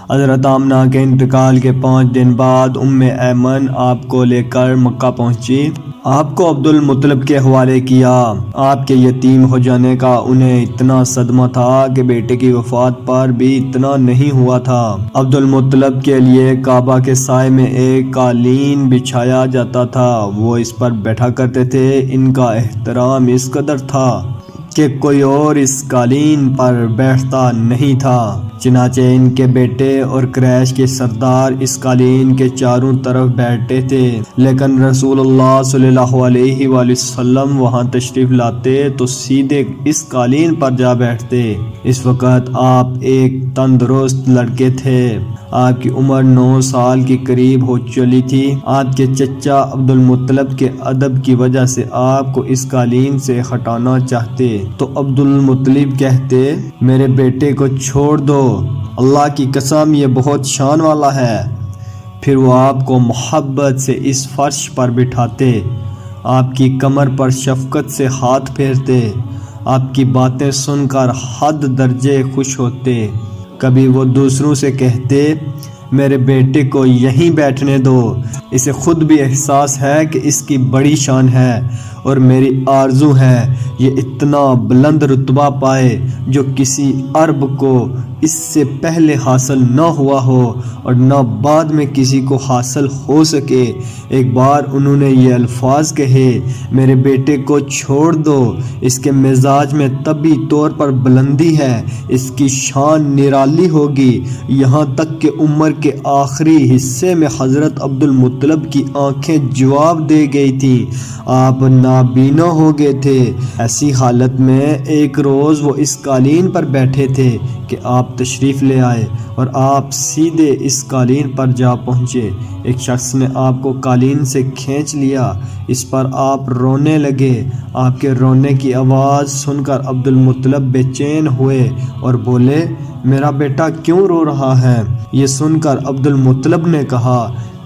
حضرت آمنہ کے انتقال کے 5 دن بعد ام ایمن آپ کو لے کر مکہ پہنچی۔ آپ کو عبد المطلب کے حوالے کیا۔ آپ کے یتیم ہو جانے کا انہیں اتنا صدمہ تھا کہ بیٹے کی وفات پر بھی اتنا نہیں ہوا تھا۔ عبد المطلب کے لیے کعبہ کے سائے میں ایک قالین بچھایا جاتا تھا، وہ اس پر بیٹھا کرتے تھے۔ ان کا احترام اس قدر تھا کہ کوئی اور اس قالین پر بیٹھتا نہیں تھا۔ چنانچہ ان کے بیٹے اور قریش کے سردار اس قالین کے چاروں طرف بیٹھتے تھے، لیکن رسول اللہ صلی اللہ علیہ وآلہ وسلم وہاں تشریف لاتے تو سیدھے اس قالین پر جا بیٹھتے۔ اس وقت آپ ایک تندرست لڑکے تھے۔ آپ کی عمر 9 سال کے قریب ہو چلی تھی۔ آپ کے چچا عبد المطلب کے ادب کی وجہ سے آپ کو اس قالین سے ہٹانا چاہتے تو عبد المطلب کہتے، میرے بیٹے کو چھوڑ دو، اللہ کی قسم یہ بہت شان والا ہے۔ پھر وہ آپ کو محبت سے اس فرش پر بٹھاتے، آپ کی کمر پر شفقت سے ہاتھ پھیرتے، آپ کی باتیں سن کر حد درجے خوش ہوتے۔ کبھی وہ دوسروں سے کہتے، میرے بیٹے کو یہیں بیٹھنے دو، اسے خود بھی احساس ہے کہ اس کی بڑی شان ہے اور میری آرزو ہے یہ اتنا بلند رتبہ پائے جو کسی عرب کو اس سے پہلے حاصل نہ ہوا ہو اور نہ بعد میں کسی کو حاصل ہو سکے۔ ایک بار انہوں نے یہ الفاظ کہے، میرے بیٹے کو چھوڑ دو، اس کے مزاج میں طبعی طور پر بلندی ہے، اس کی شان نرالی ہوگی۔ یہاں تک کہ عمر کے آخری حصے میں حضرت عبد المطلب کی آنکھیں جواب دے گئی تھیں، آپ نابینا ہو گئے تھے۔ ایسی حالت میں ایک روز وہ اس قالین پر بیٹھے تھے کہ آپ تشریف لے آئے اور آپ سیدھے اس قالین پر جا پہنچے۔ ایک شخص نے آپ کو قالین سے کھینچ لیا، اس پر آپ رونے لگے۔ آپ کے رونے کی آواز سن کر عبد المطلب بے چین ہوئے اور بولے، میرا بیٹا کیوں رو رہا ہے؟ یہ سن کر عبد المطلب نے کہا،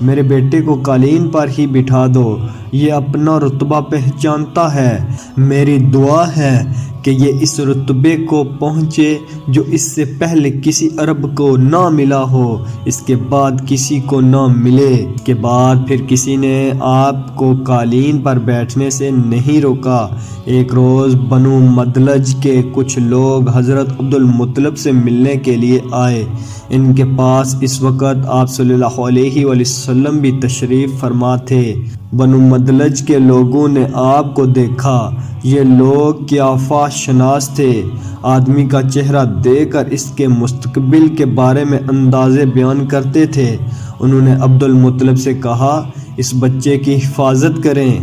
میرے بیٹے کو قالین پر ہی بٹھا دو، یہ اپنا رتبہ پہچانتا ہے۔ میری دعا ہے کہ یہ اس رتبے کو پہنچے جو اس سے پہلے کسی عرب کو نہ ملا ہو، اس کے بعد کسی کو نہ ملے۔ اس کے بعد پھر کسی نے آپ کو قالین پر بیٹھنے سے نہیں روکا۔ ایک روز بنو مدلج کے کچھ لوگ حضرت عبد المطلب سے ملنے کے لیے آئے۔ ان کے پاس اس وقت آپ صلی اللہ علیہ وآلہ وسلم بھی تشریف فرما تھے۔ بنو مدلج کے لوگوں نے آپ کو دیکھا۔ یہ لوگ قیافہ شناس تھے۔ آدمی کا چہرہ دیکھ کر اس کے مستقبل کے بارے میں اندازے بیان کرتے تھے۔ انہوں نے عبد المطلب سے کہا، اس بچے کی حفاظت کریں،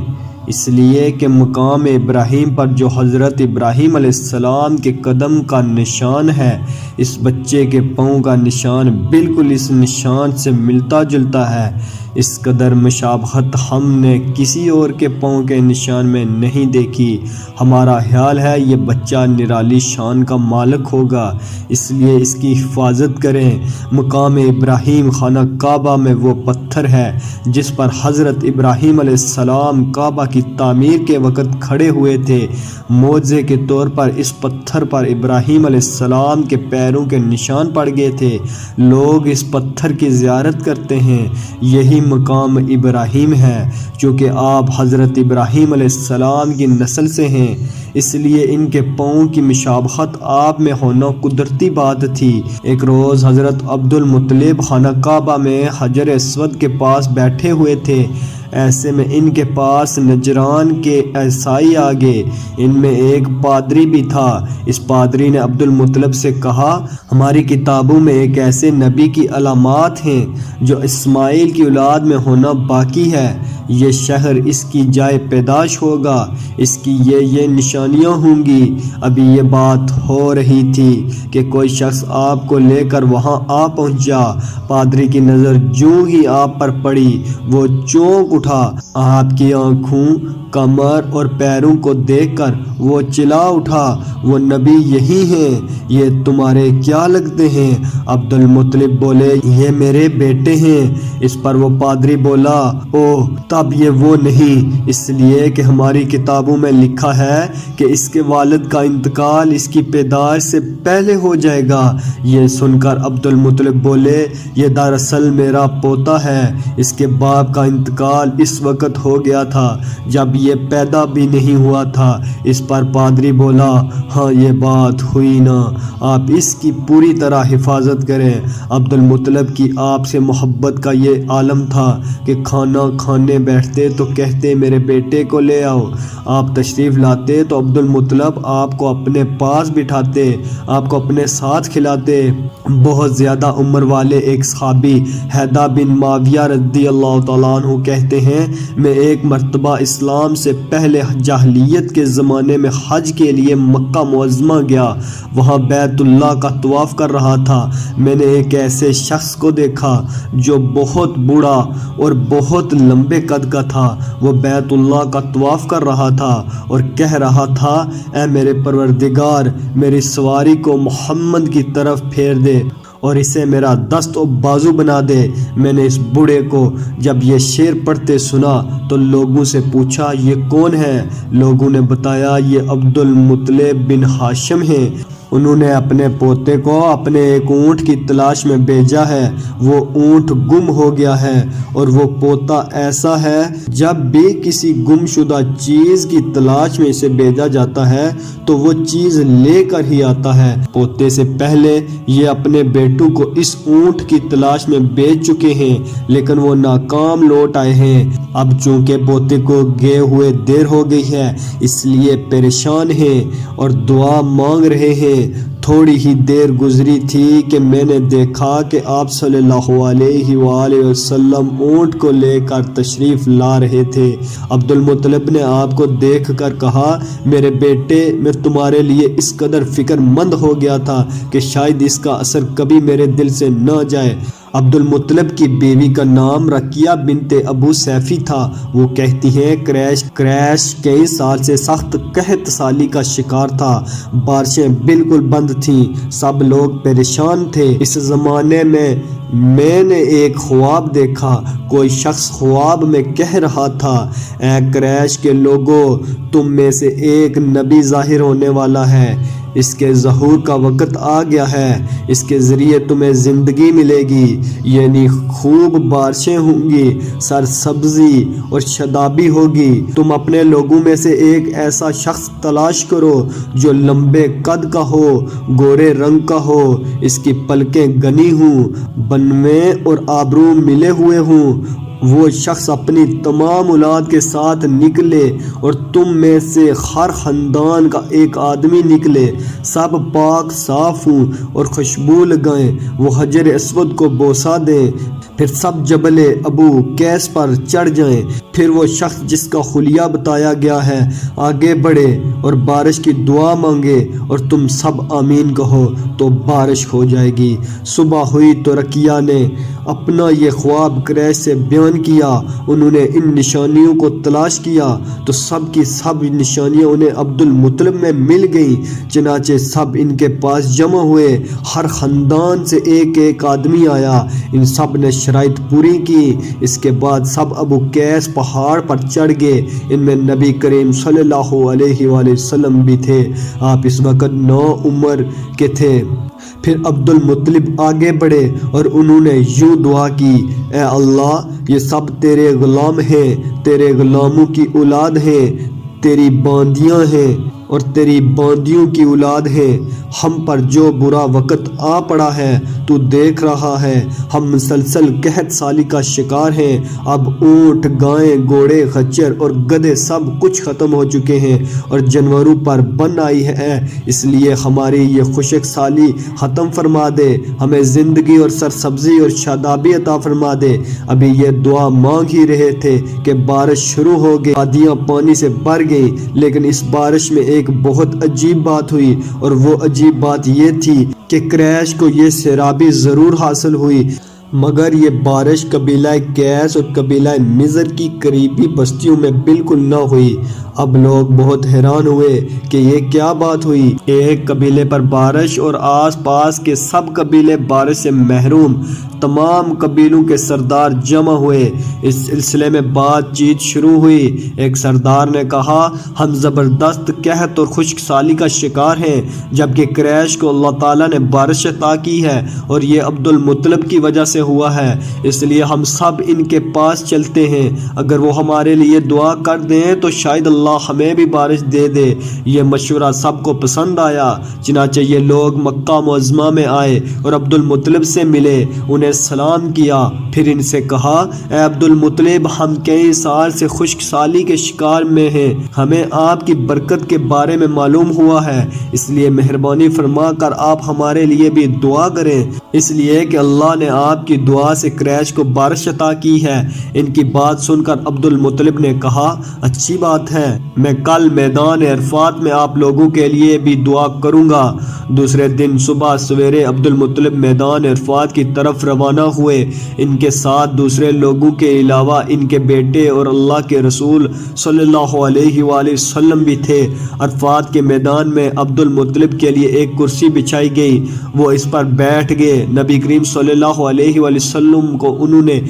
اس لیے کہ مقام ابراہیم پر جو حضرت ابراہیم علیہ السلام کے قدم کا نشان ہے، اس بچے کے پاؤں کا نشان بالکل اس نشان سے ملتا جلتا ہے۔ اس قدر مشابہت ہم نے کسی اور کے پاؤں کے نشان میں نہیں دیکھی۔ ہمارا خیال ہے یہ بچہ نرالی شان کا مالک ہوگا، اس لیے اس کی حفاظت کریں۔ مقام ابراہیم خانہ کعبہ میں وہ پتھر ہے جس پر حضرت ابراہیم علیہ السلام کعبہ کی تعمیر کے وقت کھڑے ہوئے تھے۔ معجزے کے طور پر اس پتھر پر ابراہیم علیہ السلام کے پیروں کے نشان پڑ گئے تھے۔ لوگ اس پتھر کی زیارت کرتے ہیں۔ یہی مقام ابراہیم ہے، چونکہ آپ حضرت ابراہیم علیہ السلام کی نسل سے ہیں، اس لیے ان کے پاؤں کی مشابہت آپ میں ہونا قدرتی بات تھی۔ ایک روز حضرت عبد المطلب خانہ کعبہ میں حجر اسود کے پاس بیٹھے ہوئے تھے۔ ایسے میں ان کے پاس نجران کے عیسائی آ گئے۔ ان میں ایک پادری بھی تھا۔ اس پادری نے عبد المطلب سے کہا، ہماری کتابوں میں ایک ایسے نبی کی علامات ہیں جو اسماعیل کی اولاد میں ہونا باقی ہے۔ یہ شہر اس کی جائے پیدائش ہوگا، اس کی یہ نشانیاں ہوں گی۔ ابھی یہ بات ہو رہی تھی کہ کوئی شخص آپ کو لے کر وہاں آ پہنچا۔ پادری کی نظر جوں ہی آپ پر پڑی، وہ چونک اٹھا، آپ کی آنکھوں کمر اور پیروں کو دیکھ کر وہ چلا اٹھا، وہ نبی یہی ہیں، یہ تمہارے کیا لگتے ہیں؟ عبد المطلب بولے، یہ میرے بیٹے ہیں۔ اس پر وہ پادری بولا، اوہ تب یہ وہ نہیں، اس لیے کہ ہماری کتابوں میں لکھا ہے کہ اس کے والد کا انتقال اس کی پیدائش سے پہلے ہو جائے گا۔ یہ سن کر عبد المطلب بولے، یہ دراصل میرا پوتا ہے، اس کے باپ کا انتقال اس وقت ہو گیا تھا جب یہ پیدا بھی نہیں ہوا تھا۔ اس پر پادری بولا، ہاں یہ بات ہوئی نا، آپ اس کی پوری طرح حفاظت کریں۔ عبد المطلب کی آپ سے محبت کا یہ عالم تھا کہ کھانا کھانے بیٹھتے تو کہتے میرے بیٹے کو لے آؤ، آپ تشریف لاتے تو عبد المطلب آپ کو اپنے پاس بٹھاتے، آپ کو اپنے ساتھ کھلاتے۔ بہت زیادہ عمر والے ایک صحابی حیدہ بن معاویہ رضی اللہ تعالیٰ عنہ کہتے ہیں، میں ایک مرتبہ اسلام سے پہلے جاہلیت کے زمانے میں حج کے لیے مکہ معظمہ گیا، وہاں بیت اللہ کا طواف کر رہا تھا۔ میں نے ایک ایسے شخص کو دیکھا جو بہت بوڑھا اور بہت لمبے قد کا تھا، وہ بیت اللہ کا طواف کر رہا تھا اور کہہ رہا تھا، اے میرے پروردگار، میری سواری کو محمد کی طرف پھیر دے اور اسے میرا دست و بازو بنا دے۔ میں نے اس بوڑھے کو جب یہ شعر پڑھتے سنا تو لوگوں سے پوچھا، یہ کون ہے؟ لوگوں نے بتایا، یہ عبد المطلب بن ہاشم ہیں، انہوں نے اپنے پوتے کو اپنے ایک اونٹ کی تلاش میں بھیجا ہے، وہ اونٹ گم ہو گیا ہے، اور وہ پوتا ایسا ہے جب بھی کسی گم شدہ چیز کی تلاش میں اسے بھیجا جاتا ہے تو وہ چیز لے کر ہی آتا ہے۔ پوتے سے پہلے یہ اپنے بیٹوں کو اس اونٹ کی تلاش میں بھیج چکے ہیں لیکن وہ ناکام لوٹ آئے ہیں۔ اب چونکہ پوتے کو گئے ہوئے دیر ہو گئی ہے اس لیے پریشان ہیں اور دعا مانگ رہے ہیں۔ تھوڑی ہی دیر گزری تھی کہ میں نے دیکھا کہ آپ صلی اللہ علیہ وآلہ وسلم اونٹ کو لے کر تشریف لا رہے تھے۔ عبد المطلب نے آپ کو دیکھ کر کہا، میرے بیٹے، میں تمہارے لیے اس قدر فکر مند ہو گیا تھا کہ شاید اس کا اثر کبھی میرے دل سے نہ جائے۔ عبد المطلب کی بیوی کا نام رقیہ بنت ابو سیفی تھا۔ وہ کہتی ہیں، قریش کئی سال سے سخت قحط سالی کا شکار تھا، بارشیں بالکل بند تھیں، سب لوگ پریشان تھے۔ اس زمانے میں نے ایک خواب دیکھا، کوئی شخص خواب میں کہہ رہا تھا، اے قریش کے لوگوں، تم میں سے ایک نبی ظاہر ہونے والا ہے، اس کے ظہور کا وقت آ گیا ہے، اس کے ذریعے تمہیں زندگی ملے گی، یعنی خوب بارشیں ہوں گی، سرسبزی اور شادابی ہوگی۔ تم اپنے لوگوں میں سے ایک ایسا شخص تلاش کرو جو لمبے قد کا ہو، گورے رنگ کا ہو، اس کی پلکیں گنی ہوں، بنوے اور آبرو ملے ہوئے ہوں۔ وہ شخص اپنی تمام اولاد کے ساتھ نکلے اور تم میں سے ہر خاندان کا ایک آدمی نکلے، سب پاک صاف ہوں اور خوشبو لگائیں، وہ حجر اسود کو بوسہ دیں، پھر سب جبل ابو قیس پر چڑھ جائیں، پھر وہ شخص جس کا خلیہ بتایا گیا ہے آگے بڑھے اور بارش کی دعا مانگے اور تم سب آمین کہو تو بارش ہو جائے گی۔ صبح ہوئی تو رقیہ نے اپنا یہ خواب قریش سے بیان کیا، انہوں نے ان نشانیوں کو تلاش کیا تو سب کی سب نشانیاں انہیں عبد المطلب میں مل گئیں، چنانچہ سب ان کے پاس جمع ہوئے، ہر خاندان سے ایک ایک آدمی آیا، ان سب نے شرائط پوری کی۔ اس کے بعد سب ابو قیس پہاڑ پر چڑھ گئے، ان میں نبی کریم صلی اللہ علیہ وآلہ وسلم بھی تھے، آپ اس وقت 9 عمر کے تھے۔ پھر عبد المطلب آگے بڑھے اور انہوں نے یوں دعا کی، اے اللہ، یہ سب تیرے غلام ہیں، تیرے غلاموں کی اولاد ہیں، تیری باندیاں ہیں اور تیری باندیوں کی اولاد ہیں، ہم پر جو برا وقت آ پڑا ہے تو دیکھ رہا ہے، ہم مسلسل قحط سالی کا شکار ہیں، اب اونٹ، گائیں، گھوڑے، خچر اور گدھے سب کچھ ختم ہو چکے ہیں اور جانوروں پر بن آئی ہے، اس لیے ہماری یہ خشک سالی ختم فرما دے، ہمیں زندگی اور سرسبزی اور شادابی عطا فرما دے۔ ابھی یہ دعا مانگ ہی رہے تھے کہ بارش شروع ہو گئی، وادیاں پانی سے بھر گئی، لیکن اس بارش میں ایک بہت عجیب بات ہوئی، اور وہ عجیب بات یہ تھی کہ قریش کو یہ سیرابی ضرور حاصل ہوئی مگر یہ بارش قبیلہ قیس اور قبیلہ مضر کی قریبی بستیوں میں بالکل نہ ہوئی۔ اب لوگ بہت حیران ہوئے کہ یہ کیا بات ہوئی۔ ایک قبیلے پر بارش اور آس پاس کے سب قبیلے بارش سے محروم۔ تمام قبیلوں کے سردار جمع ہوئے۔ اس سلسلے میں بات چیت شروع ہوئی۔ ایک سردار نے کہا، ہم زبردست قحط اور خشک سالی کا شکار ہیں، جبکہ قریش کو اللہ تعالیٰ نے بارش عطا کی ہے اور یہ عبد المطلب کی وجہ سے ہوا ہے، اس لیے ہم سب ان کے پاس چلتے ہیں۔ اگر وہ ہمارے لیے دعا کر دیں تو شاید اللہ ہمیں بھی بارش دے دے۔ یہ مشورہ سب کو پسند آیا، چنانچہ یہ لوگ مکہ معظمہ میں آئے اور عبد المطلب سے ملے، انہیں سلام کیا، پھر ان سے کہا، اے عبد المطلب، ہم کئی سال سے خشک سالی کے شکار میں ہیں، ہمیں آپ کی برکت کے بارے میں معلوم ہوا ہے، اس لیے مہربانی فرما کر آپ ہمارے لیے بھی دعا کریں، اس لیے کہ اللہ نے آپ کی دعا سے قریش کو بارش عطا کی ہے۔ ان کی بات سن کر عبد المطلب نے کہا، اچھی بات ہے، میں کل میدان عرفات میں آپ لوگوں کے لیے بھی دعا کروں گا۔ دوسرے دن صبح سویرے عبد المطلب میدان عرفات کی طرف روانہ ہوئے۔ ان کے ساتھ دوسرے لوگوں کے علاوہ ان کے بیٹے اور اللہ کے رسول صلی اللہ علیہ وآلہ وسلم بھی تھے۔ عرفات کے میدان میں عبد المطلب کے لیے ایک کرسی بچھائی گئی، وہ اس پر بیٹھ گئے۔ نبی کریم صلی اللہ علیہ وآلہ وسلم کو انہوں نے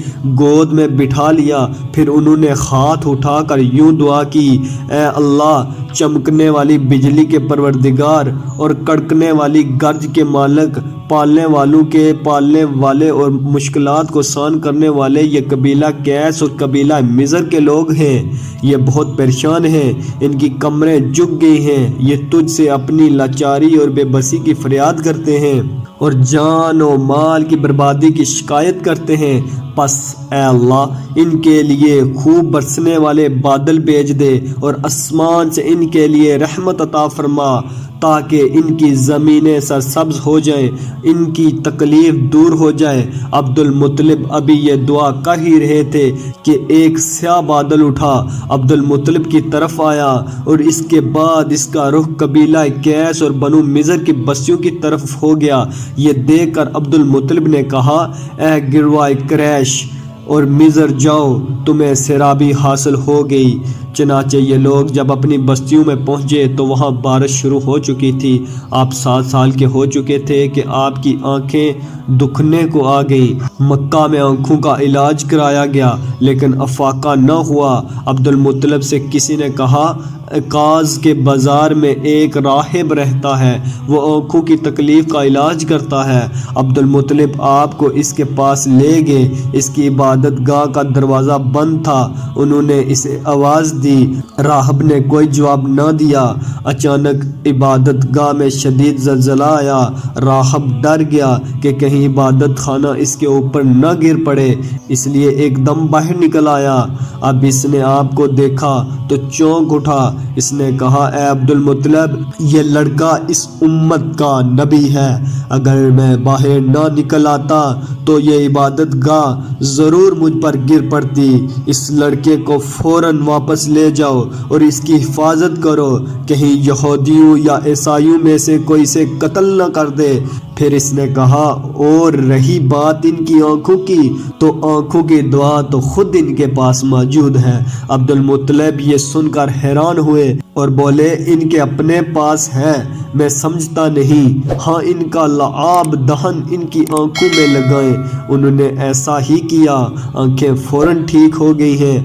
گود میں بٹھا لیا، پھر انہوں نے ہاتھ اٹھا کر یوں دعا کی، اے اللہ، چمکنے والی بجلی کے پروردگار اور کڑکنے والی گرج کے مالک، پالنے والوں کے پالنے والے اور مشکلات کو آسان کرنے والے، یہ قبیلہ قیس اور قبیلہ مضر کے لوگ ہیں، یہ بہت پریشان ہیں، ان کی کمریں جھک گئی ہیں، یہ تجھ سے اپنی لاچاری اور بے بسی کی فریاد کرتے ہیں اور جان و مال کی بربادی کی شکایت کرتے ہیں، پس اے اللہ ان کے لیے خوب برسنے والے بادل بھیج دے اور آسمان سے ان کے لیے رحمت عطا فرما، تاکہ ان کی زمینیں سرسبز ہو جائیں، ان کی تکلیف دور ہو جائے۔ عبد المطلب ابھی یہ دعا کر ہی رہے تھے کہ ایک سیاہ بادل اٹھا، عبد المطلب کی طرف آیا اور اس کے بعد اس کا رخ قبیلہ قیس اور بنو مضر کی بستیوں کی طرف ہو گیا۔ یہ دیکھ کر عبد المطلب نے کہا، اے گروہ قریش اور مضر، جاؤ، تمہیں سیرابی حاصل ہو گئی۔ چنانچہ یہ لوگ جب اپنی بستیوں میں پہنچے تو وہاں بارش شروع ہو چکی تھی۔ آپ 7 سال کے ہو چکے تھے کہ آپ کی آنکھیں دکھنے کو آ گئی۔ مکہ میں آنکھوں کا علاج کرایا گیا لیکن افاقہ نہ ہوا۔ عبد المطلب سے کسی نے کہا، عکاظ کے بازار میں ایک راہب رہتا ہے، وہ آنکھوں کی تکلیف کا علاج کرتا ہے۔ عبد المطلب آپ کو اس کے پاس لے گئے۔ اس کی عبادت گاہ کا دروازہ بند تھا، انہوں نے اسے آواز دی، راہب نے کوئی جواب نہ دیا۔ اچانک عبادت گاہ میں شدید زلزلہ آیا، راہب ڈر گیا کہ کہیں عبادت خانہ اس کے اوپر نہ گر پڑے، اس لیے ایک دم باہر نکل آیا۔ اب اس نے آپ کو دیکھا تو چونک اٹھا، اس نے کہا، اے عبد المطلب، یہ لڑکا اس امت کا نبی ہے، اگر میں باہر نہ نکل آتا تو یہ عبادت گاہ ضرور مجھ پر گر پڑتی، اس لڑکے کو فوراً واپس لے جاؤ اور اس کی حفاظت کرو، کہیں یہودیوں یا عیسائیوں میں سے کوئی اسے قتل نہ کر دے۔ پھر اس نے کہا، اور رہی بات ان کی آنکھوں کی، تو آنکھوں کی دعا تو خود ان کے پاس موجود ہے۔ عبد المطلب یہ سن کر حیران ہوئے اور بولے، ان کے اپنے پاس ہے، میں سمجھتا نہیں، ہاں ان کا لعاب دہن ان کی آنکھوں میں لگائیں۔ انہوں نے ایسا ہی کیا، آنکھیں فوراً ٹھیک ہو گئی ہیں۔